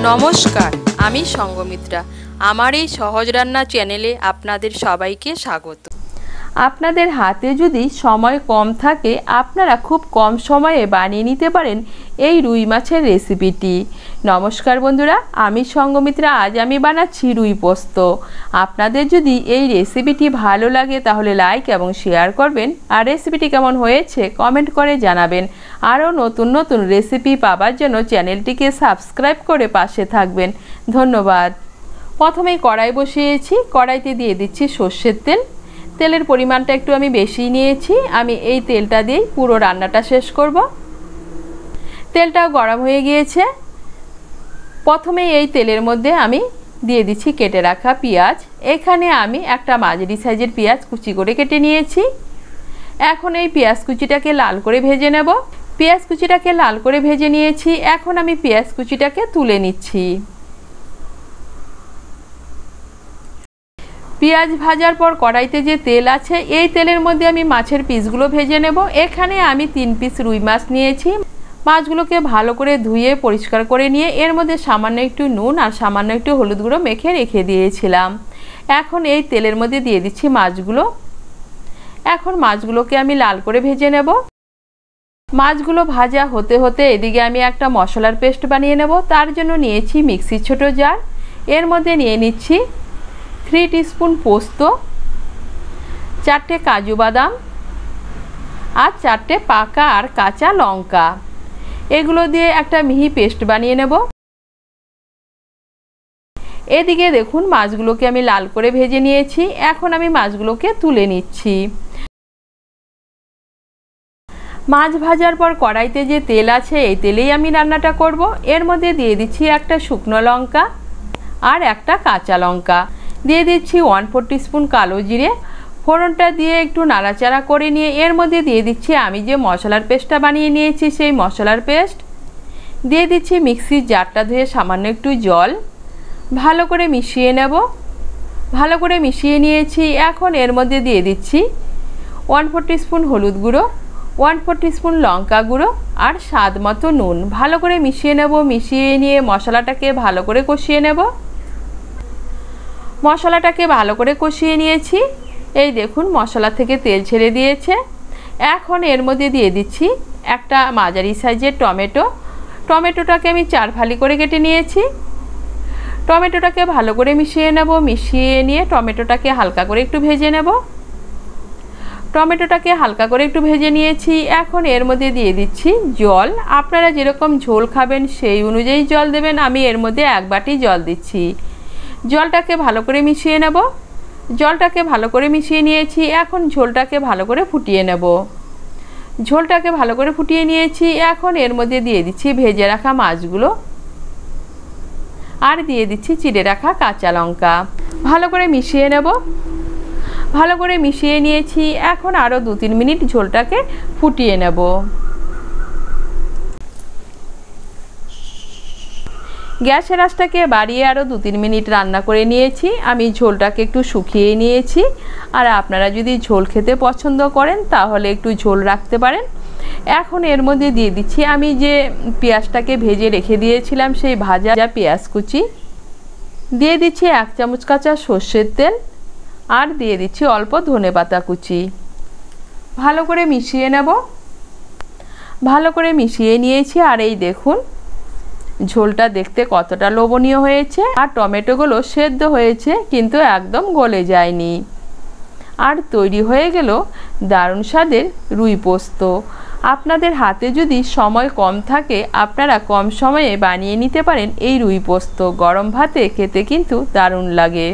নমস্কার, আমি সঙ্গমিত্রা। আমার এই সহজ রান্না চ্যানেলে আপনাদের সবাইকে স্বাগত। আপনাদের হাতে যদি সময় কম থাকে, আপনারা খুব কম সময়ে বানিয়ে নিতে পারেন এই রুই মাছের রেসিপিটি। নমস্কার বন্ধুরা, আমি সঙ্গমিত্রা। আজ আমি বানাচ্ছি রুই পোস্ত। আপনাদের যদি এই রেসিপিটি ভালো লাগে তাহলে লাইক এবং শেয়ার করবেন, আর রেসিপিটি কেমন হয়েছে কমেন্ট করে জানাবেন। আরও নতুন নতুন রেসিপি পাওয়ার জন্য চ্যানেলটিকে সাবস্ক্রাইব করে পাশে থাকবেন। ধন্যবাদ। প্রথমেই কড়াই বসিয়েছি, কড়াইতে দিয়ে দিচ্ছি সর্ষের তেল। তেলের পরিমাণটা একটু আমি বেশি নিয়েছি। আমি এই তেলটা দিয়েই পুরো রান্নাটা শেষ করব। তেলটাও গরম হয়ে গিয়েছে। প্রথমে এই তেলের মধ্যে আমি দিয়ে দিচ্ছি কেটে রাখা পেঁয়াজ। এখানে আমি একটা মাঝারি সাইজের পেঁয়াজ কুচি করে কেটে নিয়েছি। এখন এই পেঁয়াজ কুচিটাকে লাল করে ভেজে নেব। পেঁয়াজ কুচিটাকে লাল করে ভেজে নিয়েছি। এখন আমি পেঁয়াজ কুচিটাকে তুলে নিচ্ছি। পেঁয়াজ ভাজার পর কড়াইতে যে তেল আছে, এই তেলের মধ্যে আমি মাছের পিসগুলো ভেজে নেব। এখানে আমি 3 পিস রুই মাছ নিয়েছি। মাছগুলোকে ভালো করে ধুয়ে পরিষ্কার করে নিয়ে এর মধ্যে সামান্য একটু নুন আর সামান্য একটু হলুদ গুঁড়ো মেখে রেখে দিয়েছিলাম। এখন এই তেলের মধ্যে দিয়ে দিচ্ছি মাছগুলো। এখন মাছগুলোকে আমি লাল করে ভেজে নেব। মাছগুলো ভাজা হতে হতে এদিকে আমি একটা মশলার পেস্ট বানিয়ে নেব। তার জন্য নিয়েছি মিক্সির ছোট জার। এর মধ্যে নিয়ে নিচ্ছি 3 টিস্পুন পোস্ত, 4টে কাজু বাদাম আর 4টে পাকা আর কাঁচা লঙ্কা। এগুলো দিয়ে একটা মিহি পেস্ট বানিয়ে নেব। এদিকে দেখুন মাছগুলোকে আমি লাল করে ভেজে নিয়েছি। এখন আমি মাছগুলোকে তুলে নিচ্ছি। মাছ ভাজার পর কড়াইতে যে তেল আছে, এই তেলেই আমি রান্নাটা করব। এর মধ্যে দিয়ে দিচ্ছি একটা শুকনো লঙ্কা আর একটা কাঁচা লঙ্কা। দিয়ে দিচ্ছি 1/4 টিস্পুন কালো জিরে। ফোড়নটা দিয়ে একটু নাড়াচাড়া করে নিয়ে এর মধ্যে দিয়ে দিচ্ছি আমি যে মশলার পেস্টটা বানিয়ে নিয়েছি, সেই মশলার পেস্ট দিয়ে দিচ্ছি। মিক্সির জারটা ধুয়ে সামান্য একটু জল ভালো করে মিশিয়ে নেব। ভালো করে মিশিয়ে নিয়েছি। এখন এর মধ্যে দিয়ে দিচ্ছি 1/4 টিস্পুন হলুদ গুঁড়ো, 1/4 টিস্পুন লঙ্কা গুঁড়ো আর স্বাদ মতো নুন। ভালো করে মিশিয়ে নেব। মিশিয়ে নিয়ে মশলাটাকে ভালো করে কষিয়ে নেব। মশলাটাকে ভালো করে কষিয়ে নিয়েছি। এই দেখুন মশলা থেকে তেল ছেড়ে দিয়েছে। এখন এর মধ্যে দিয়ে দিচ্ছি একটা মাঝারি সাইজের টমেটো। টমেটোটাকে আমি 4 ফালি করে কেটে নিয়েছি। টমেটোটাকে ভালো করে মিশিয়ে নেব। মিশিয়ে নিয়ে টমেটোটাকে হালকা করে একটু ভেজে নেব। টমেটোটাকে হালকা করে একটু ভেজে নিয়েছি। এখন এর মধ্যে দিয়ে দিচ্ছি জল। আপনারা যেরকম ঝোল খাবেন সেই অনুযায়ী জল দেবেন। আমি এর মধ্যে 1 বাটি জল দিচ্ছি। জলটাকে ভালো করে মিশিয়ে নেব। জলটাকে ভালো করে মিশিয়ে নিয়েছি। এখন ঝোলটাকে ভালো করে ফুটিয়ে নেব। ঝোলটাকে ভালো করে ফুটিয়ে নিয়েছি। এখন এর মধ্যে দিয়ে দিচ্ছি ভেজে রাখা মাছগুলো আর দিয়ে দিচ্ছি চিড়ে রাখা কাঁচা লঙ্কা। ভালো করে মিশিয়ে নেব। ভালো করে মিশিয়ে নিয়েছি। এখন আরও 2-3 মিনিট ঝোলটাকে ফুটিয়ে নেব। গ্যাসের আঁচটাকে বাড়িয়ে আরও 2-3 মিনিট রান্না করে নিয়েছি। আমি ঝোলটাকে একটু শুকিয়ে নিয়েছি। আর আপনারা যদি ঝোল খেতে পছন্দ করেন তাহলে একটু ঝোল রাখতে পারেন। এখন এর মধ্যে দিয়ে দিচ্ছি আমি যে পেঁয়াজটাকে ভেজে রেখে দিয়েছিলাম, সেই ভাজা পেঁয়াজ কুচি। দিয়ে দিচ্ছি 1 চামচ কাঁচা সর্ষের তেল আর দিয়ে দিচ্ছি অল্প ধনেপাতা কুচি। ভালো করে মিশিয়ে নেব। ভালো করে মিশিয়ে নিয়েছি। আর এই দেখুন ঝোলটা দেখতে কতটা লোভনীয় হয়েছে। আর টমেটোগুলো সেদ্ধ হয়েছে কিন্তু একদম গলে যায়নি। আর তৈরি হয়ে গেল দারুণ স্বাদের রুই পোস্ত। আপনাদের হাতে যদি সময় কম থাকে, আপনারা কম সময়ে বানিয়ে নিতে পারেন এই রুই পোস্ত। গরম ভাতে খেতে কিন্তু দারুণ লাগে।